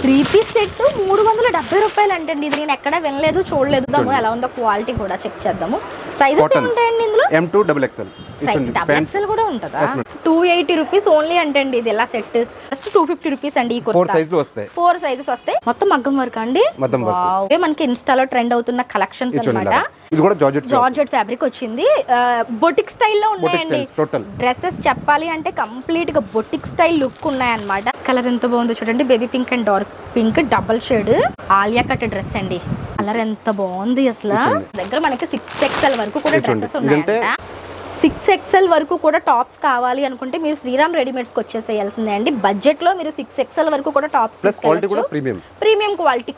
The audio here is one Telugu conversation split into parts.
త్రీ పీస్ సెట్ 370 రూపాయలు అంటండి. ఇది నేను ఎక్కడ వినలేదు, చూడలేదు. ఎలా ఉందో క్వాలిటీ కూడా చెక్ చేద్దాము. సైజెస్ ఉంటాయండి ఇందులో? M2 XXL. డబుల్ ఎక్స్ఎల్ కూడా ఉంటుందా? 280 రూపీస్ ఓన్లీ అంటండి. ఇది ఎలా సెట్ జస్ట్ 250 రూపీస్ అండి. ఈ కుర్తా 4 సైజెస్ వస్తాయి. మొత్తం మగ్గం వర్క్ అండి. మనకి ఇన్స్టాలో ట్రెండ్ అవుతున్న కలెక్షన్స్ అన్నమాట. ఇది కూడా జార్జెట్ ఫ్యాబ్రిక్ వచ్చింది. బొటిక్ స్టైల్లో ఉన్నాయండి డ్రెస్సెస్. చెప్పాలి అంటే కంప్లీట్ గా బొటిక్ స్టైల్ లుక్ ఉన్నాయన్నమాట. కలర్ ఎంత బాగుందో చూడండి. Baby pink and dark pink double shade Alia cut dress అండి. కలర్ ఎంత బాగుంది అసలు. దగ్గర మనకి 6XL వరకు కూడా డ్రెస్సెస్ ఉన్నాయంట. 6XL వరకు కూడా టాప్స్ కావాలి అనుకుంటే మీరు శ్రీరామ్ రెడీమేడ్స్కి వచ్చేసేయాల్సిందే అండి. బడ్జెట్ లో మీరు 6XL వరకు కూడా టాప్స్ ప్రీమియం క్వాలిటీ.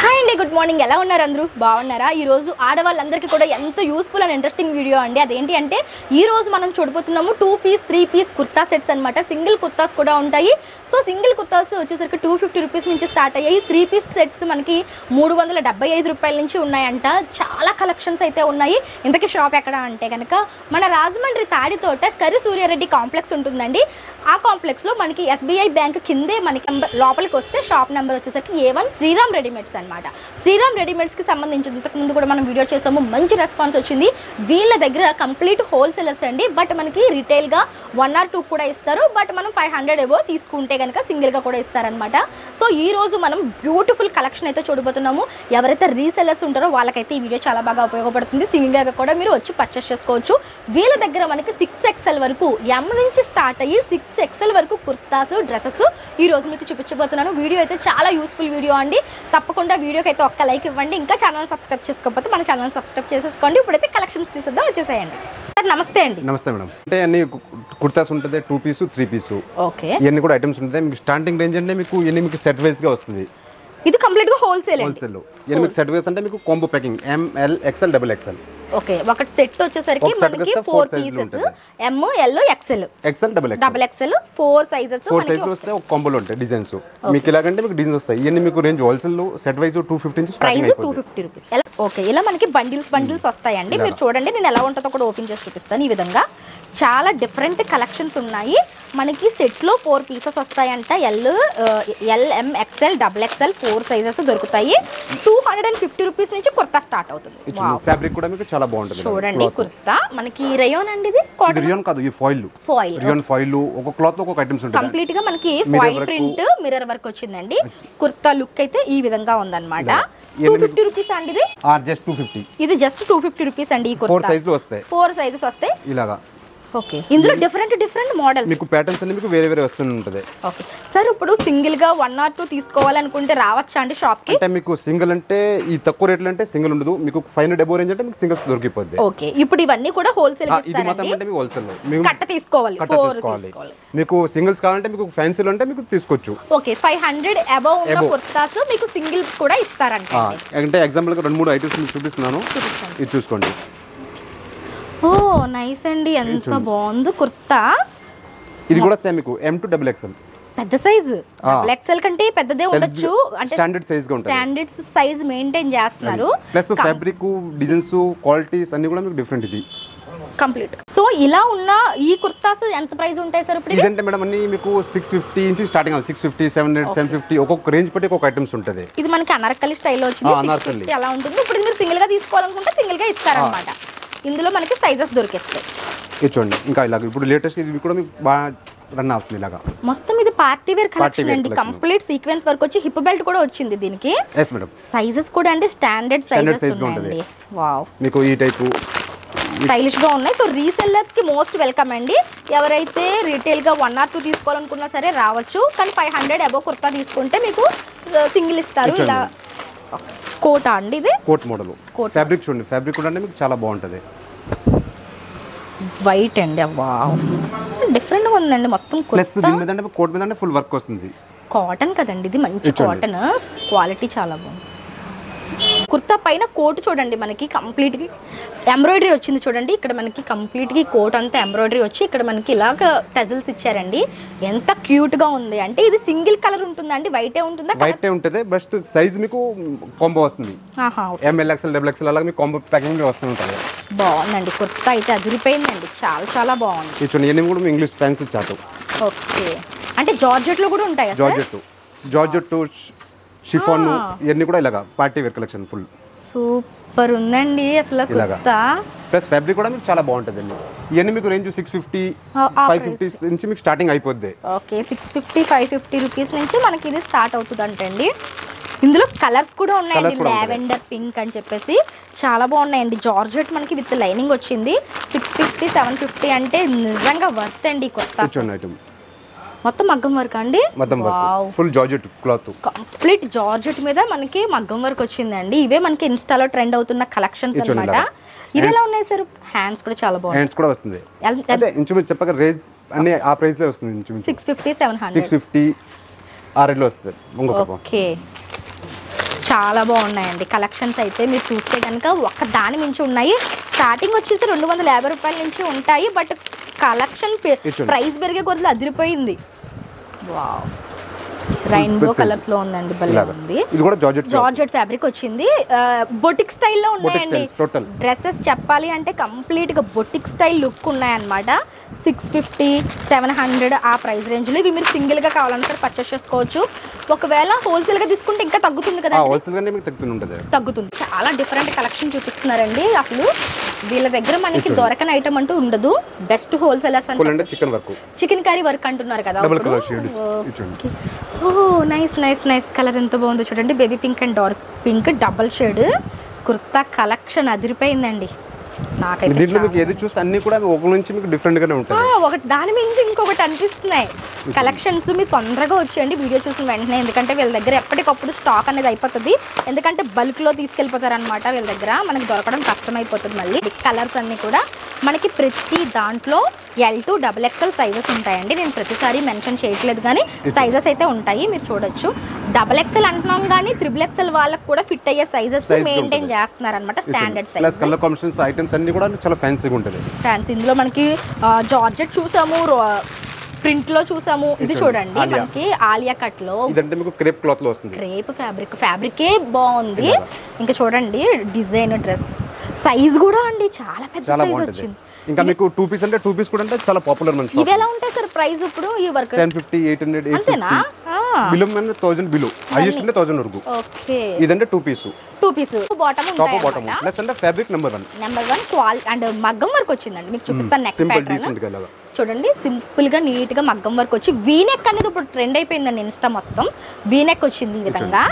హాయ్ అండి, గుడ్ మార్నింగ్. ఎలా ఉన్నారు అందరూ? బాగున్నారా? ఈ రోజు ఆడవాళ్ళందరికీ కూడా ఎంతో యూస్ఫుల్ అండ్ ఇంట్రెస్టింగ్ వీడియో అండి. అదేంటి అంటే ఈ రోజు మనం చూడబోతున్నాము 2 పీస్ 3 పీస్ కుర్తా సెట్స్ అనమాట. సింగిల్ కుర్తాస్ కూడా ఉంటాయి. సో సింగిల్ కుర్తాస్ వచ్చేసరికి 250 రూపీస్ నుంచి స్టార్ట్ అయ్యాయి. 3 పీస్ సెట్స్ మనకి 375 రూపాయల నుంచి ఉన్నాయంట. చాలా కలెక్షన్స్ అయితే ఉన్నాయి. ఇంతకీ షాప్ ఎక్కడ అంటే కనుక మన రాజమండ్రి తాడితోట కరి సూర్యారెడ్డి కాంప్లెక్స్ ఉంటుందండి. ఆ కాంప్లెక్స్ లో మనకి SBI బ్యాంక్ కిందే మనకి లోపలికి వస్తే షాప్ నెంబర్ వచ్చేసరికి A1 శ్రీరామ్ రెడీమేడ్స్ అనమాట. శ్రీరామ్ రెడీమేడ్స్ కి సంబంధించి ఇంతకు ముందు కూడా మనం వీడియో చేసాము. మంచి రెస్పాన్స్ వచ్చింది. వీళ్ళ దగ్గర కంప్లీట్ హోల్సేలర్స్ అండి. బట్ మనకి రిటైల్ గా 1 or 2 కూడా ఇస్తారు. బట్ మనం 500 ఏవో తీసుకుంటే కనుక సింగిల్ గా కూడా ఇస్తారనమాట. సో ఈ రోజు మనం బ్యూటిఫుల్ కలెక్షన్ అయితే చూడబోతున్నాము. ఎవరైతే రీసెలర్స్ ఉంటారో వాళ్ళకైతే ఈ వీడియో చాలా బాగా ఉపయోగపడుతుంది. సింగిల్ గా కూడా మీరు వచ్చి పర్చేస్ చేసుకోవచ్చు. వీళ్ళ దగ్గర మనకి 6XL వరకు M నుంచి స్టార్ట్ అయ్యి 6XL వరకు కుర్తాస్ డ్రెస్సెస్ ఈ రోజు మీకు చూపించబోతున్నాను. వీడియో అయితే చాలా యూస్ఫుల్ వీడియో అండి. తప్పకుండా వీడియోకి అయితే ఒక్క లైక్ ఇవ్వండి. ఇంకా ఛానల్ సబ్స్క్రైబ్ చేసుకోకపోతే మన ఛానల్ సబ్స్క్రైబ్ చేసేసుకోండి. ఇప్పుడైతే కలెక్షన్స్ తీసేద్దాం, వచ్చేసేయండి. నమస్తే అండి. నమస్తే మేడం. అంటే అన్ని కుర్తాస్ ఉంటుంది, 2 పీస్ 3 పీస్. ఓకే, ఇవన్నీ కూడా ఐటమ్స్ ఉంటాయి. మీకు స్టార్టింగ్ రేంజ్ అంటే మీకు సెట్ వైజ్ గా వస్తుంది. ఇది కంప్లీట్ గా హోల్సేల్ మీకు సెట్ వైజ్ అంటే మీకు combo packing ML XL XXL. Okay, ఒకటి సెట్ వచ్చేసరికి మనకి 4 pieces M L XL XXL 4 sizes వస్తాయి. ఒక కాంబోలో ఉంటాయి డిజైన్స్. మీకు ఇలాగంటే మీకు డిజైన్స్ వస్తాయి. ఇవన్నీ మీకు రేంజ్ హోల్సేల్ సెట్ వైజ్ 250 నుంచి స్టార్టింగ్ అయిపోతుంది. 250 రూపీస్. ఓకే, ఇలా మనకి బండిల్స్ వస్తాయండి. మీరు చూడండి, నేను ఎలా ఉంటుందో కూడా ఓపెన్ చేసి చూపిస్తాను. ఈ విధంగా చాలా డిఫరెంట్ కలెక్షన్స్ ఉన్నాయి. మనకి సెట్ లో 4 పీసెస్ వస్తాయంట. L M XL XXL 4 sizes దొరుకుతాయి. 250 రూపీస్ నుంచి కుర్తా స్టార్ట్ అవుతుంది. ఫ్యాబ్రిక్ కూడా మీకు చాలా బాగుంటుంది. చూడండి, కుర్తా మనకి రేయాన్ అండి. ఇది కాటన్ రేయాన్ కాదు, ఈ ఫాయిల్ రేయాన్ ఫాయిల్. ఒక క్లాత్ ఒక్కొక్క ఐటమ్స్ ఉంటాయి. కంప్లీట్ గా మనకి ఫాయిల్ ప్రింట్ మిర్రర్ వర్క్ వచ్చిందండి. కుర్తా లుక్ అయితే ఈ విధంగా ఉందన్నమాట. 250 రూపీస్ అండి. ఇది జస్ట్ 250. ఇది జస్ట్ 250 రూపీస్ అండి. ఈ కుర్తా 4 సైజులు వస్తాయి. 4 సైజెస్ వస్తాయి ఇలాగా. ఓకే, ఇందులో డిఫరెంట్ మోడల్స్ మీకు ప్యాటర్న్స్ అన్ని మీకు వేరే వస్తూనే ఉంటుంది. ఓకే సార్, ఇప్పుడు సింగిల్ గా 1 or 2 తీసుకోవాలనుకుంటే రావచ్చా అండి షాప్ కి? అంటే మీకు సింగిల్ అంటే ఈ తక్కువ రేట్లు అంటే సింగిల్ ఉండదు. మీకు 500 అబోవ్ రేంజ్ అంటే మీకు సింగిల్స్ దొరికిపోద్ది. ఓకే, ఇప్పుడు ఇవన్నీ కూడా హోల్సేల్ కి ఇది మాత్రం అంటే మీకు హోల్సేల్ లో మీకు కట్ట తీసుకోవాలి. 4 తీసుకోవాలి. మీకు సింగిల్స్ కావాలంటే మీకు ఫ్యాన్సీలో అంటే మీకు తీసుకోవచ్చు. ఓకే, 500 అబోవ్ ఉన్న కుర్తాస్ మీకు సింగిల్ కూడా ఇస్తారంట. అంటే ఎగ్జాంపుల్ గా 2-3 ఐటమ్స్ మీకు చూపిస్తున్నాను, ఇది చూసుకోండి. ఓ నైస్ అండి, ఎంత బాగుంది కుర్తా. ఇది కూడా సేమ్ మీకు M2 XXL. పెద్ద సైజ్ XXL కంటే పెద్దదే ఉండొచ్చు. అంటే స్టాండర్డ్ సైజ్ గా ఉంటుంది. స్టాండర్డ్ సైజ్ మెయింటైన్ చేస్తున్నారు. ప్లస్ ఫ్యాబ్రిక్ డిజైన్స్ క్వాలిటీస్ అన్ని కూడా మీకు డిఫరెంట్. ఇది కంప్లీట్. సో ఇలా ఉన్న ఈ కుర్తాస్ ఎంత ప్రైస్ ఉంటాయి సార్ ఇప్పుడు? ఇదంటే మేడం అన్ని మీకు 650 నుంచి స్టార్టింగ్ అవుతుంది. 650 700 750 ఒక్కొక్క రేంజ్ బట్టి ఒక్కొక్క ఐటమ్స్ ఉంటుంది. ఇది మనకి అనార్కలి స్టైల్లో వచ్చింది. 650 అలా ఉంటుంది. ఇప్పుడు మీరు సింగిల్ గా తీసుకోవాలనుకుంటే సింగిల్ గా ఇస్తారన్నమాట. ఇందులో మనకి సైజెస్ దొరికేస్తాయి. ఇది చూడండి, ఇంకా ఇలాగ ఇప్పుడు లేటెస్ట్ ఇది కూడా మీకు బాగా రన్ అవుతుంది. ఇలాగా మొత్తం ఇది పార్టీ వేర్ కలెక్షన్ అండి. కంప్లీట్ సీక్వెన్స్ వర్క్ వచ్చి హిప్ బెల్ట్ కూడా వచ్చింది దీనికి. yes madam. సైజెస్ కూడా అంటే స్టాండర్డ్ సైజెస్ ఉంటాయండి. వావ్, మీకు ఈ టైపు స్టైలిష్ గా ఉన్నాయి. సో రీసెల్లర్స్ కి మోస్ట్ వెల్కమ్ అండి. ఎవరైతే రీటైల్ గా 1 or 2 తీసుకోవాలనుకున్నా సరే రావచ్చు. కానీ 500 అబోవ్ కుర్తా తీసుకుంటే మీకు సింగిల్ ఇస్తారు. ఇలా కోట్ అండి, ఇది కోట్ మోడల్. ఫ్యాబ్రిక్ చూడండి, ఫ్యాబ్రిక్ కూడా అంటే మీకు చాలా బాగుంటుంది. వైట్ అండి. వావ్, డిఫరెంట్ గా ఉందండి మొత్తం. ప్లస్ దీని మీద అంటే కోట్ మీద అంటే ఫుల్ వర్క్ వస్తుంది. కాటన్ కదండి, ఇది మంచి కాటన్. క్వాలిటీ చాలా బాగుంది. కుర్తా పైన కోట్ చూడండి, మనకి కంప్లీట్ గా ఎంబ్రాయిడరీ వచ్చింది. చూడండి, ఇక్కడ మనకి కంప్లీట్ గా కోట్ అంతా ఎంబ్రాయిడరీ వచ్చి ఇక్కడ మనకి ఇలాగ టజల్స్ ఇచ్చారండి. ఎంత క్యూట్ గా ఉంది అంటే. ఇది సింగిల్ కలర్ ఉంటుందా అండి? వైటే ఉంటుందా? వైటే ఉంటుంది. బెస్ట్ సైజ్ మీకు కాంబో వస్తుంది. ML XL XXL అలాగే మీకు కాంబో ప్యాకింగ్ వస్తూ ఉంటుంది. బాగుందండి కుర్తా అయితే, అదిరిపోయిందండి. చాలా బాగుంది. చూడండి, ఇవన్నీ కూడా ఇంగ్లీష్ ఫ్యాన్సీ చార్ట్. ఓకే, అంటే జార్జెట్ లో కూడా ఉంటాయి. జార్జెట్ జార్జెట్ షిఫాన్ ఇవన్నీ కూడా ఇలాగా party wear collection full super ఉందండి అసలు కుర్తా. ప్లస్ ఫ్యాబ్రిక్ కూడా మీకు చాలా బాగుంటుంది అండి. ఇవన్నీ మీకు రేంజ్ 650 550 నుంచి మీకు స్టార్టింగ్ అయిపోద్ది. ఓకే 650 550 రూపీస్ నుంచి మనకి ఇది స్టార్ట్ అవుతుంది అంటండి. ఇందులో కలర్స్ కూడా ఉన్నాయండి, లావెండర్ పింక్ అని చెప్పేసి చాలా బాగున్నాయండి. జార్జెట్ మనకి విత్ లైనింగ్ వచ్చింది. 650 750 అంటే నిజంగా వర్త్ అండి. కొత్త మొత్తం మగ్గం వర్క్ అండి, full georgette cloth, complete georgette మీద మనకి మగ్గం వర్క్ వచ్చిందండి. ఇవే మనకి ఇన్స్టాలో ట్రెండ్ అవుతున్న కలెక్షన్స్ అన్నమాట. ఇవి ఎలా ఉన్నాయి సార్? హ్యాండ్స్ కూడా చాలా బాగుంది. హ్యాండ్స్ కూడా వస్తుంది. అదే ఇంచుమించు చెప్పక రేంజ్ అన్ని ఆ ప్రైస్ లో వస్తుంది. ఇంచుమించు 650 700 650 ఆ రేంజ్ లో వస్తుంది. ఓకే చాలా బాగున్నాయండి కలెక్షన్స్ అయితే. మీరు చూస్తే కనుక ఒక దాని మించి ఉన్నాయి. స్టార్టింగ్ వచ్చేసి 250 రూపాయల నుంచి ఉంటాయి. బట్ కలెక్షన్ ప్రైస్ పెరిగే కొద్ది అదిరిపోయింది. వావ్ రెయిన్బో కలర్స్ లో ఉందండి, భలే ఉంది. ఇది కూడా జార్జెట్ ఫ్యాబ్రిక్ వచ్చింది. బొటిక్ స్టైల్లో ఉన్నాయండి డ్రెస్సెస్. చెప్పాలి అంటే కంప్లీట్ గా బొటిక్ స్టైల్ లుక్ ఉన్నాయన్నమాట. 650 700 ఆ ప్రైస్ రేంజ్ లో. ఇవి మీరు సింగిల్ గా కావాలంటే పర్చేస్ చేసుకోవచ్చు. ఒకవేళ హోల్సేల్ గా తీసుకుంటే ఇంకా తగ్గుతుంది కదా, తగ్గుతుంది. చాలా డిఫరెంట్ కలెక్షన్ చూపిస్తున్నారండి. అసలు వీళ్ళ దగ్గర మనకి దొరకని ఐటమ్ అంటూ ఉండదు. బెస్ట్ హోల్సేలర్స్ అంటే చికెన్ కర్రీ వర్క్ అంటున్నారు కదా. Oh nice nice nice colour ఎంత బాగుందో చూడండి. Baby pink and dark pink double shade kurta collection అదిరిపోయిందండి. దీంట్లో మీకు ఏది చూస్తే అన్ని కూడా ఒక నుంచి మీకు డిఫరెంట్ గానే ఉంటాయి. ఒకటి దాని మించి ఇంకొకటి అనిపిస్తున్నాయి కలెక్షన్స్. మీరు తొందరగా వచ్చేయండి వీడియో చూసిన వెంటనే, ఎందుకంటే వీళ్ళ దగ్గర ఎప్పటికప్పుడు స్టాక్ అనేది అయిపోతుంది. ఎందుకంటే బల్క్ లో తీసుకెళ్ళిపోతారు అనమాట. వీళ్ళ దగ్గర మనకి దొరకడం కష్టమైపోతుంది. మళ్ళీ కలర్స్ అన్ని కూడా మనకి ప్రతి దాంట్లో L to XXL సైజెస్ ఉంటాయండి. నేను ప్రతిసారి మెన్షన్ చేయట్లేదు కానీ సైజెస్ అయితే ఉంటాయి, మీరు చూడొచ్చు. XXL అంటున్నాం కానీ XXL వాళ్ళకి కూడా ఫిట్ అయ్యే సైజెస్ మెయింటైన్ చేస్తున్నారు అనమాట. Standard size. Colour combinations items అన్ని కూడా చాలా ఫ్యాన్సీగా ఉంటుంది. ఫ్యాన్సీ. ఇందులో మనకి జార్జెట్ చూసాము, ప్రింట్ లో చూసాము. ఇది చూడండి మనకి ఆలియా కట్ లో, ఇదంటే మీకు క్రేప్ క్లాత్ లో వస్తుంది. క్రేప్ ఫ్యాబ్రికే బాగుంది. ఇంకా చూడండి డిజైన్, డ్రెస్ సైజ్ కూడా అండి చాలా పెద్ద సైజ్ వచ్చింది. ఇంకా మీకు 2 పీస్ అంటే 2 పీస్ కూడా అంటే చాలా పాపులర్ మన షాప్. ఇవి ఎలా ఉంటాయి సార్ ప్రైస్ ఇప్పుడు? ఈ వర్క్ 750 800 850 బిలో మన 1000 బిలో, హైయెస్ట్ అంటే 1000 వరకు. ఓకే ఇదంటే 2 పీస్ బాటమ్ ఉంటాయి. బాటమ్ ప్లస్ అంటే ఫ్యాబ్రిక్ నెంబర్ 1 క్వాలిటీ అండ్ మగ్గం వర్క్ వచ్చిందండి. మీకు చూపిస్తాను నెక్ ప్యాటర్న్ చూడండి. సింపుల్ గా నీట్ గా మగ్గం వర్క్ వచ్చి వీనెక్ అనేది ఇప్పుడు ట్రెండ్ అయిపోయిందండి. ఇన్స్టా మొత్తం వీనెక్ వచ్చింది ఈ విధంగా.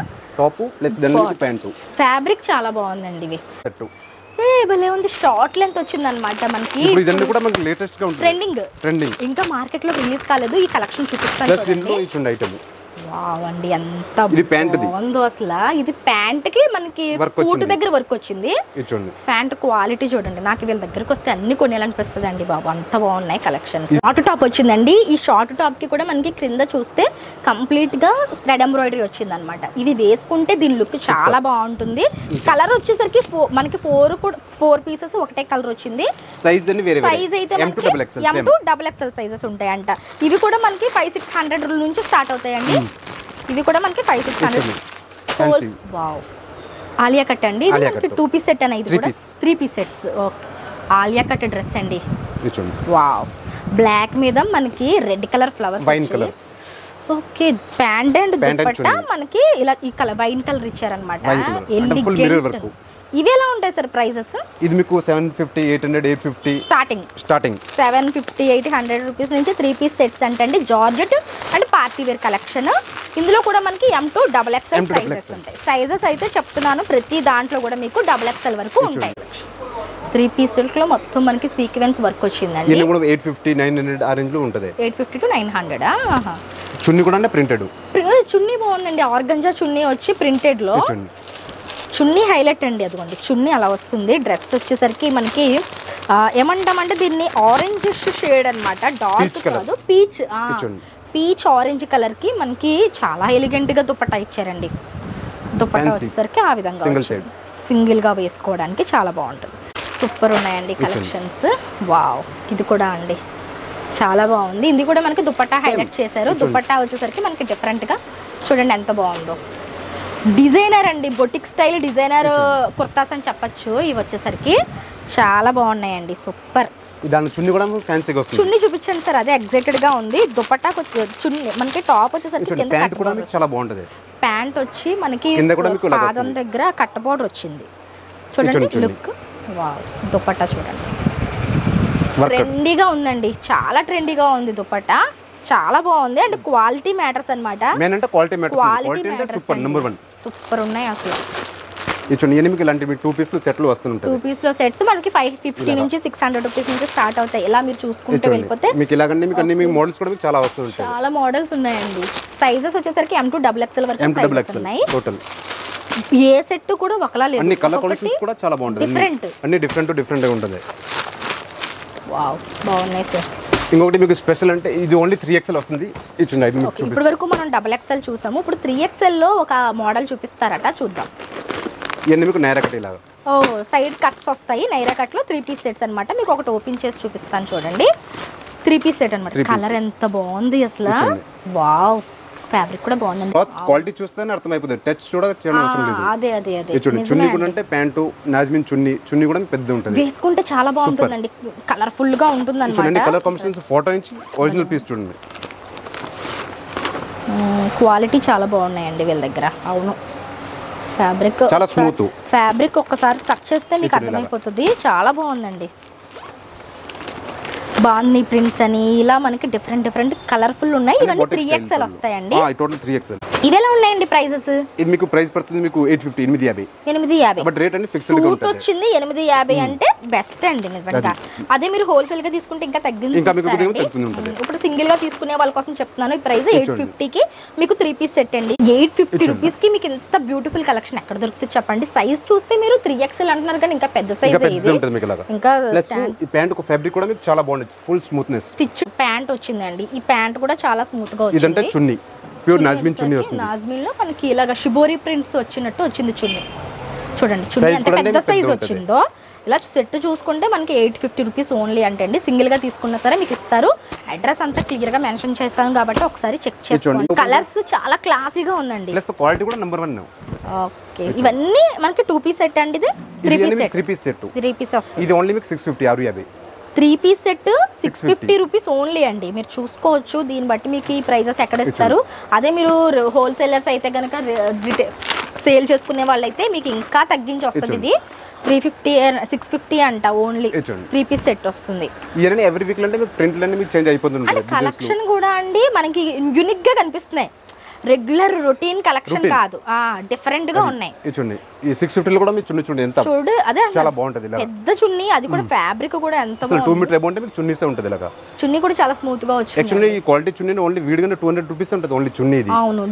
Top plus then pant. Fabric చాలా బాగుందండి. ఇవి భలే ఉంది. షార్ట్ లెంత్ వచ్చింది అనమాట మనకి. ఇదన్నీ కూడా మనకి లేటెస్ట్ గా ఉంటుంది, ట్రెండింగ్. ఇంకా మార్కెట్ లో రిలీజ్ కాలేదు. ఈ కలెక్షన్ చూపిస్తాను చూడండి. వావ్ అండి ఎంత బాగుందో అసలు. ఇది ప్యాంట్ కి మనకి ఫూట్ దగ్గర వర్క్ వచ్చింది. ప్యాంట్ క్వాలిటీ చూడండి. నాకు వీళ్ళ దగ్గరకు వస్తే అన్ని కొనేయాలనిపిస్తుంది అండి బాబు, అంత బాగున్నాయి కలెక్షన్స్. షార్ట్ టాప్ వచ్చిందండి. ఈ షార్ట్ టాప్ కి కూడా మనకి క్రింద చూస్తే కంప్లీట్ గా థ్రెడ్ ఎంబ్రాయిడరీ వచ్చింది అనమాట. ఇది వేసుకుంటే దీని లుక్ చాలా బాగుంటుంది. కలర్ వచ్చేసరికి మనకి 4 పీసెస్ ఒకటే కలర్ వచ్చింది. సైజ్ అయితే M to XXL సైజెస్ ఉంటాయంట. ఇవి కూడా మనకి 500-600 నుంచి స్టార్ట్ అవుతాయండి. ఇవి కూడా మనకి 500-600. వావ్ ఆలియా కట్ అండి. ఇది మనకి 2 పీస్ సెట్ అనేది కూడా 3 piece sets. Okay Alia cut dress అండి. వావ్ బ్లాక్ మీద మనకి red colour flowers, wine colour. Okay pant and dupatta మనకి ఇలా ఈ కలర్ వైన్ కలర్ ఇచ్చారన్నమాట. ఇవి ఎలా ఉంటాయి సార్ ప్రైసెస్? ఇది మీకు 750 800 850 స్టార్టింగ్ 750 800 రూపీస్ నుంచి 3 పీస్ సెట్స్ అంటే georgette and party wear collection. ఇందులో కూడా మనకి M to XXL సైజెస్ ఉంటాయి. సైజెస్ అయితే చెప్తున్నాను ప్రతి దాంట్లో కూడా మీకు XXL వరకు ఉంటాయి. 3 పీస్ లో మొత్తం మనకి సీక్వెన్స్ వర్క్ వచ్చిందండి. ఇది కూడా 850 900 ఆ రేంజ్ లో ఉంటది. 850 to 900. చున్నీ కూడా అంటే ప్రింటెడ్. చున్నీ బాగుందండి. ఆర్గంజా చున్నీ వచ్చి ప్రింటెడ్ లో. చున్నీ హైలైట్ అండి. అదిగోండి చున్నీ అలా వస్తుంది. డ్రెస్ వచ్చేసరికి మనకి ఏమంటామంటే దీన్ని ఆరెంజ్ షేడ్ అనమాట. డార్క్ కాదు, పీచ్ ఆరెంజ్ కలర్ కి మనకి చాలా ఎలిగెంట్ గా దుపట్టా ఇచ్చారండి. దుపట్టా వచ్చేసరికి ఆ విధంగా సింగిల్ గా వేసుకోవడానికి చాలా బాగుంటుంది. సూపర్ ఉన్నాయండి కలెక్షన్స్. వావ్ ఇది కూడా అండి చాలా బాగుంది. ఇది కూడా మనకి దుపట్టా హైలైట్ చేశారు. దుపట్టా వచ్చేసరికి మనకి డిఫరెంట్ గా చూడండి ఎంత బాగుందో. డిజైనర్ అండి, బొటిక్ స్టైల్ డిజైనర్ కుర్తాస్ అని చెప్పచ్చు. ఇవి వచ్చేసరికి చాలా బాగున్నాయండి. సూపర్ దాని చున్నీ కూడా ఫ్యాన్సీగా వస్తుంది. చున్నీ చూపించండి సార్, అదే ఎగ్జైటెడ్ గా ఉంది. దుపట్టా చున్నీ మనకి టాప్ వచ్చేసరికి కింద ప్యాంట్ కూడా మీకు చాలా బాగుంటుంది. ప్యాంట్ వచ్చి మనకి కింద కూడా మీకు పాదం దగ్గర కట్ బోర్డర్ వచ్చింది చూడండి. లుక్ వావ్, దుపట్టా చూడండి ట్రెండీగా ఉందండి, చాలా ట్రెండీగా ఉంది దుపట్టా, చాలా బాగుంది. అండ్ క్వాలిటీ మ్యాటర్స్ అన్నమాట. మెయిన్ అంటే క్వాలిటీ మ్యాటర్స్. క్వాలిటీ అంటే సూపర్ నంబర్ 1 సూపర్ ఉన్నాయి అసలు. ఈ చూడండి ఎనిమిది ఇలాంటి మీకు 2 పీస్లు సెట్లు వస్తుంటాయి. 2 పీస్లో సెట్స్ మనకి 550 నుంచి 600 రూపీస్ నుంచి స్టార్ట్ అవుతాయి. ఇలా మీరు చూసుకుంటూ వెళ్ళిపోతే మీకు ఇలాగంటే మీకు అన్ని మీకు మోడల్స్ కూడా మీకు చాలా వస్తుంటాయి. చాలా మోడల్స్ ఉన్నాయండి. సైజెస్ వచ్చేసరికి M2 XXL వరకు సైజెస్ ఉన్నాయి. టోటల్ ఏ సెట్ కూడా ఒకలా లేదు. అన్ని కలర్ కాంబినేషన్స్ కూడా చాలా బాగుంటుంది. అన్ని డిఫరెంట్ గా ఉంటుంది. వావ్, బాగున్నాయి సార్. ఇంకొకటి మీకు స్పెషల్ అంటే ఇది ఓన్లీ 3XL వస్తుంది. ఇప్పటి వరకు మనం XXL చూసాము, ఇప్పుడు 3XL లో ఒక మోడల్ చూపిస్తారట, చూద్దాం. ఇవన్నీ మీకు నైరా కట్ ఇలాగా సైడ్ కట్స్ వస్తాయి. నైరా కట్ లో 3 పీస్ సెట్స్ అన్నమాట. మీకు ఒకటి ఓపెన్ చేసి చూపిస్తాను చూడండి. 3 పీస్ సెట్ అన్నమాట. కలర్ ఎంత బాగుంది అసలు. వావ్, ఫ్యాబ్రిక్ కూడా బాగుందండి. క్వాలిటీ చూస్తేనే అర్థమైపోతుంది. టచ్ కూడా చేయడం అవసరం లేదు. అదే చూడండి చున్నీ కూడా అంటే ప్యాంటు నాజ్మిన్ చున్నీ కూడా పెద్ద ఉంటుంది. వేసుకుంటే చాలా బాగుంటుందండి, కలర్ఫుల్ గా ఉంటుంది అన్నమాట. కలర్ కాంబినేషన్స్ ఫోటో నుంచి ఒరిజినల్ పీస్ చూడండి. క్వాలిటీ చాలా బాగున్నాయండి వీళ్ళ దగ్గర. అవును, ఫ్యాబ్రిక్ చాలా స్మూత్. ఫ్యాబ్రిక్ ఒక్కసారి టచ్ చేస్తే మీకు అర్థమైపోతుంది. చాలా బాగుందండి. బాగుంది ప్రింట్స్ అని ఇలా మనకి డిఫరెంట్ కలర్ఫుల్ ఉన్నాయి. ఇవన్నీ 3XL వస్తాయండి. Total 3XL. ఇవి ఎలా ఉన్నాయండి ప్రైసెస్? ఇది మీకు ప్రైస్ పడుతుంది మీకు 850 850. బట్ రేట్ అన్ని ఫిక్స్డ్ గా ఉంటుంది. వచ్చింది 850 అంటే బెస్ట్ అండి నిజంగా. అదే మీరు హోల్సేల్ గా తీసుకుంటే ఇంకా తగ్గింది. ఇప్పుడు సింగిల్ గా తీసుకునే వాళ్ళ కోసం చెప్తున్నాను. ఈ ప్రైస్ 850 కి మీకు 3 పీస్ సెట్ అండి. 850 రూపీస్ కి మీకు ఇంత బ్యూటిఫుల్ కలెక్షన్ ఎక్కడ దొరుకుతుంది చెప్పండి. సైజ్ చూస్తే మీరు 3XL అంటున్నారు కానీ ఇంకా పెద్ద సైజ్ ఇది. ఇంకా ఈ ప్యాంట్ కు ఫ్యాబ్రిక్ కూడా మీకు చాలా బాగుంది. ఫుల్ స్మూత్నెస్ స్టిచ్ ప్యాంట్ వచ్చిందండి. ఈ ప్యాంట్ కూడా చాలా స్మూత్ గా వచ్చింది. ఇదంటే చున్నీ ప్యూర్ నాజ్మిన్ చున్నీ వస్తుంది. నాజ్మిన్ లో మనకి ఇలాగా షిబోరి ప్రింట్స్ వచ్చినట్టు వచ్చింది చున్నీ. చూడండి చున్నీ ఎంత పెద్ద సైజ్ వచ్చిందో. ఇలా సెట్ చూసుకుంటే మనకి 850 రూపీస్ ఓన్లీ అంటే అండి. సింగిల్ గా తీసుకున్నా సరే మీకు ఇస్తారు. అడ్రస్ అంతా క్లియర్ గా మెన్షన్ చేస్తాను కాబట్టి ఒకసారి చెక్ చేసుకోండి. కలర్స్ చాలా క్లాసీగా ఉందండి. ప్లస్ క్వాలిటీ కూడా నంబర్ 1. ఓకే, ఇవన్నీ మనకి 2 పీస్ సెట్ అండి. ఇది 3 పీస్ సెట్. 3 పీస్ వస్తుంది. ఇది ఓన్లీ మీకు 650. 3 పీస్ సెట్ 650 రూపీస్ ఓన్లీ అండి. మీరు చూసుకోవచ్చు. దీన్ని బట్టి మీకు ఈ ప్రైజెస్ ఎక్కడ ఇస్తారు. అదే మీరు హోల్సేలర్స్ అయితే కనుక సేల్ చేసుకునే వాళ్ళైతే మీకు ఇంకా తగ్గించి వస్తుంది. ఇది 350 650 అంట ఓన్లీ 3 పీస్ సెట్ వస్తుంది. ఇయర్లీ ఎవ్రీ వీక్ అంటే మీకు ప్రింట్లన్నీ మీకు చేంజ్ అయిపోతుంది. అంటే కలెక్షన్ కూడా అండి మనకి యూనిక్ గా కనిపిస్తున్నాయి. రెగ్యులర్ రొటీన్ కలెక్షన్ కాదు, డిఫరెంట్ గా ఉన్నాయి. చూడండి ఈ 650 లో కూడా మీ చున్నీ చూడండి ఎంత చూడు. అదే చాలా బాగుంటది. పెద్ద చున్నీ, అది కూడా ఫ్యాబ్రిక్ కూడా ఎంత బాగుంది. 2 మీటర్ అబౌవ్ అంటే మీకు చున్నీసే ఉంటది. ఇలాగా చున్నీ కూడా చాలా స్మూత్ గా వచ్చింది. యాక్చువల్లీ ఈ క్వాలిటీ చున్నీ ఓన్లీ వీడియోనే 200 రూపీస్ ఉంటది ఓన్లీ చున్నీ ఇది. అవును,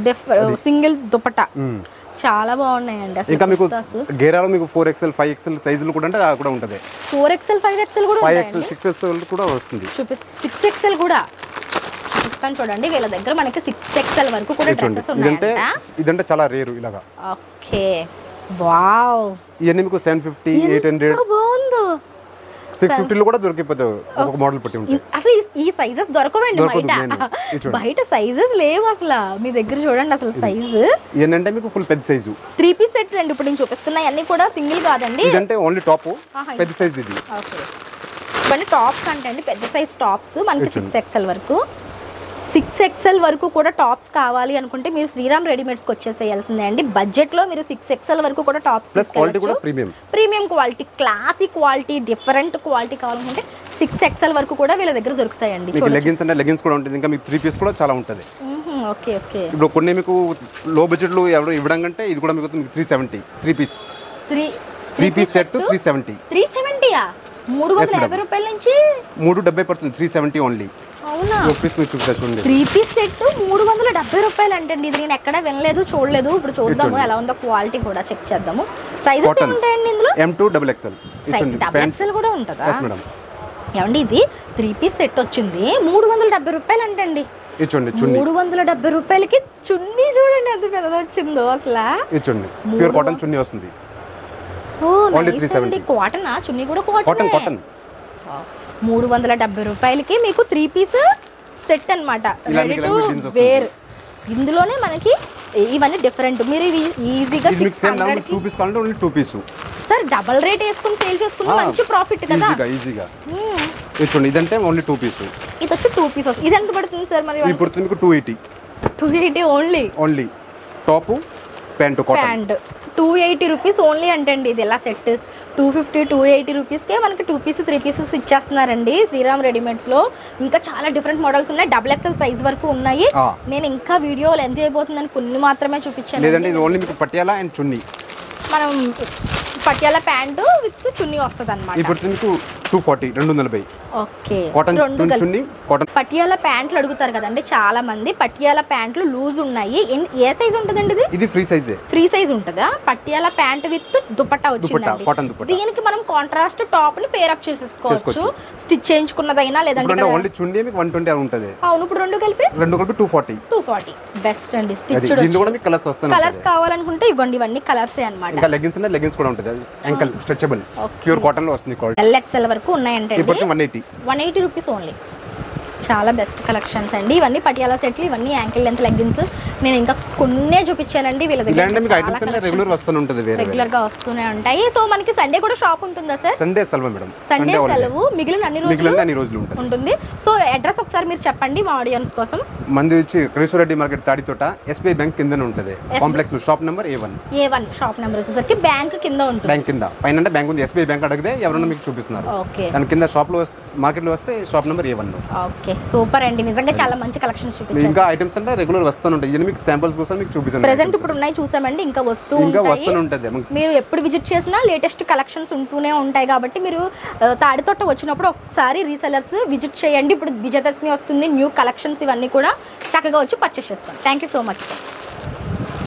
సింగిల్ దుపట్టా చాలా బాగున్నాయండి అసలు. ఇంకా మీకు గేరాలో మీకు 4XL 5XL సైజులు కూడా అంటే కూడా ఉంటది. 4XL 5XL కూడా 5XL 6XL కూడా వస్తుంది. 6XL కూడా చూపిస్తాను చూడండి. వీళ్ళ దగ్గర మనకి 6XL వరకు కూడా డ్రెస్సెస్ ఉన్నాయి. ఇదంటే చాలా రేరు ఇలాగా. Okay, wow. ఇవన్నీ మీకు 750 800 బాగుందో. 650 లో కూడా దొరికిపోతాయి. ఒక మోడల్ పట్టి ఉంటుంది. అసలు ఈ సైజెస్ దొరకవండి బయట సైజెస్ లేవు అసలు. మీ దగ్గర చూడండి అసలు సైజ్. ఏంటంటే మీకు ఫుల్ పెద్ద సైజు 3 పీస్ సెట్స్ అండి. ఇప్పుడు నేను చూపిస్తున్నాయి అన్ని కూడా సింగిల్ కాదండి. ఇదంటే ఓన్లీ టాప్ పెద్ద సైజ్ ఇది. ఓకే, ఇవన్నీ టాప్స్ అంటే అండి పెద్ద సైజ్ టాప్స్ మనకి 6XL వరకు. 6XL వరకు కూడా టాప్స్ కావాలి అనుకుంటే మీరు శ్రీరామ్ రెడీమేడ్స్కి వచ్చేసేయాల్సిందే అండి. బడ్జెట్లో మీరు 6XL వరకు కూడా tops premium quality, classic quality, different quality కావాలనుకుంటే 6XL వరకు కూడా వీళ్ళ దగ్గర దొరుకుతాయండి. లెగిన్స్ అంటే లెగిన్స్ కూడా ఉంటుంది. ఇంకా మీకు 3 పీస్ కూడా చాలా ఉంటుంది. Okay okay. ఇప్పుడు కొన్ని మీకు లో బడ్జెట్లో ఎవరు ఇవ్వడం కంటే ఇది కూడా మీకు 370 3 పీస్ 3 పీస్ సెట్ 370. 370యా? 350 రూపాయల నుంచి 370 పడుతుంది. 370 ఓన్లీ. అవునా? 3 పీస్ మీకు చూపిస్తాను. 3 పీస్ సెట్ 370 రూపాయలు అంటండి. ఇది నేను ఎక్కడ వినలేదు, చూడలేదు. ఇప్పుడు చూద్దాము ఎలా ఉందో, క్వాలిటీ కూడా చెక్ చేద్దాము. సైజెస్ ఉంటాయండి ఇందులో? M2 XXL. XXL కూడా ఉంటుందా? ఏమండి ఇది 3 పీస్ సెట్ వచ్చింది 370 రూపాయలు అంటండి. 370 రూపాయలకి చున్నీ చూడండి ఎంత పెద్దది వచ్చిందో అసలు. ప్యూర్ కాటన్ చున్నీ వస్తుంది. ఓన్లీ 370. కాటన్ చున్నీ కూడా కాటన్. 370 రూపాయలకి మీకు 3 పీస్ సెట్ అన్నమాట. Ready to wear. ఇందులోనే మనకి ఇవన్నీ డిఫరెంట్. మీరు ఈజీగా 2 పీస్ కావాలంటే only 2 piece. Sir double rate వేసుకుని సేల్ చేసుకుని మంచి ప్రాఫిట్ కదా. ఈజీగా ఇది చూడండి, ఇదంటే ఓన్లీ 2 పీస్. ఇది వచ్చి 2 పీసెస్. ఇది ఎంత పడుతుంది సార్ మరి? ఇది పడుతుంది మీకు 280 only. Top pant 280 rupees only అంటండి. ఇది ఎలా సెట్ 250 280 రూపీస్కే మనకి 2 పీస్ 3 పీసెస్ ఇచ్చేస్తున్నారండి శ్రీరామ్ రెడీమేడ్స్లో. ఇంకా చాలా డిఫరెంట్ మోడల్స్ ఉన్నాయి, XXL సైజ్ వరకు ఉన్నాయి. నేను ఇంకా వీడియో లెంత్ అయిపోతుందని కొన్ని మాత్రమే చూపించాను. లేదండి ఇది ఓన్లీ మీకు పటియాలా అండ్ చున్నీ. మనం పటియాలా ప్యాంటు విత్ చున్నీ వస్తుంది అనమాట. ఇప్పుడు మీకు 240 240. ఓకే, కాటన్ చున్నీ కాటన్. పటియాలా ప్యాంట్లు అడుగుతారు కదండి చాలా మంది. పటియాలా ప్యాంట్లు లూజ్ ఉన్నాయి. ఏ సైజ్ ఉంటుందండి ఇది? ఇది ఫ్రీ సైజే. ఫ్రీ సైజ్ ఉంటుందా? పటియాలా ప్యాంట్ విత్ దుపట్టా వచ్చిందండి. కాటన్ దుపట్టా. దీనికి మనం కాంట్రాస్ట్ టాప్ ని పేర్ అప్ చేసేసుకోవచ్చు, స్టిచ్ చేయించుకున్నదైనా లేదంటే ఓన్లీ చున్నీ మీకు 120 ఉంటుంది. అవును, ఇప్పుడు రెండు కలిపి 240 బెస్ట్ అండి. స్టిచ్ దీంట్లో కూడా మీకు కలర్స్ వస్తాయి. కలర్స్ కావాలనుకుంటే ఇవ్వండి, ఇవన్నీ కలర్సే అన్నమాట. ఇంకా లెగ్గిన్స్ ఉన్నాయి, లెగ్గిన్స్ కూడా ఉంటుంది. యాంకల్ స్ట్రెచబుల్ ప్యూర్ కాటన్ లో వస్తుంది. XL వరకు ఉన్నాయంటే ఇప్పుడు 180 రూపీస్ ఓన్లీ. చాలా బెస్ట్ కలెక్షన్స్ అండి ఇవన్నీ. పటియాలా సెట్లు, ఇవన్నీ యాంకిల్ లెంత్ లెగ్గిన్స్. నేను ఇంకా కొన్నే చూపించానండి వీళ్ళ దగ్గర. రెగ్యులర్ గా వస్తూనే ఉంటాయి. సో మనకి సండే కూడా షాప్ ఉంటుందా సార్? సండే సెలవు మేడం. సండే సెలవు, మిగిలిన అన్ని రోజులు ఉంటుంది. సో అడ్రస్ ఒకసారి మీరు చెప్పండి మా ఆడియన్స్ కోసం. మంది వచ్చి Krishna Reddy market Tadithota SBI bank కింద ఉంటుంది. Complex shop number A1 shop number వచ్చేసరికి బ్యాంక్ కింద ఉంటుంది. బ్యాంక్ కింద పైన అంటే బ్యాంక్ ఉంది. SBI బ్యాంక్ అడిగితే ఎవరైనా మీకు చూపిస్తున్నారు. ఓకే, దాని కింద షాప్ లో మార్కెట్ లో వస్తే షాప్ నెంబర్ A1 లో. ఓకే, సూపర్ అండి. నిజంగా చాలా మంచి కలెక్షన్స్ చూపించారు. ఇంకా ఐటమ్స్ అంటే రెగ్యులర్ వస్తుంటాయి. ఇది మీకు శాంపిల్స్ కోసం మీకు చూపిస్తాను. ప్రెజెంట్ ఇప్పుడు ఉన్నాయి చూసామండి, ఇంకా వస్తూనే. మీరు ఎప్పుడు విజిట్ చేసినా లేటెస్ట్ కలెక్షన్స్ ఉంటూనే ఉంటాయి. కాబట్టి మీరు తాడితోట వచ్చినప్పుడు ఒకసారి రీసెలర్స్ విజిట్ చేయండి. ఇప్పుడు విజయదశమి వస్తుంది, న్యూ కలెక్షన్స్ ఇవన్నీ కూడా చక్కగా వచ్చి పర్చేస్ చేసుకోండి. Thank you so much sir.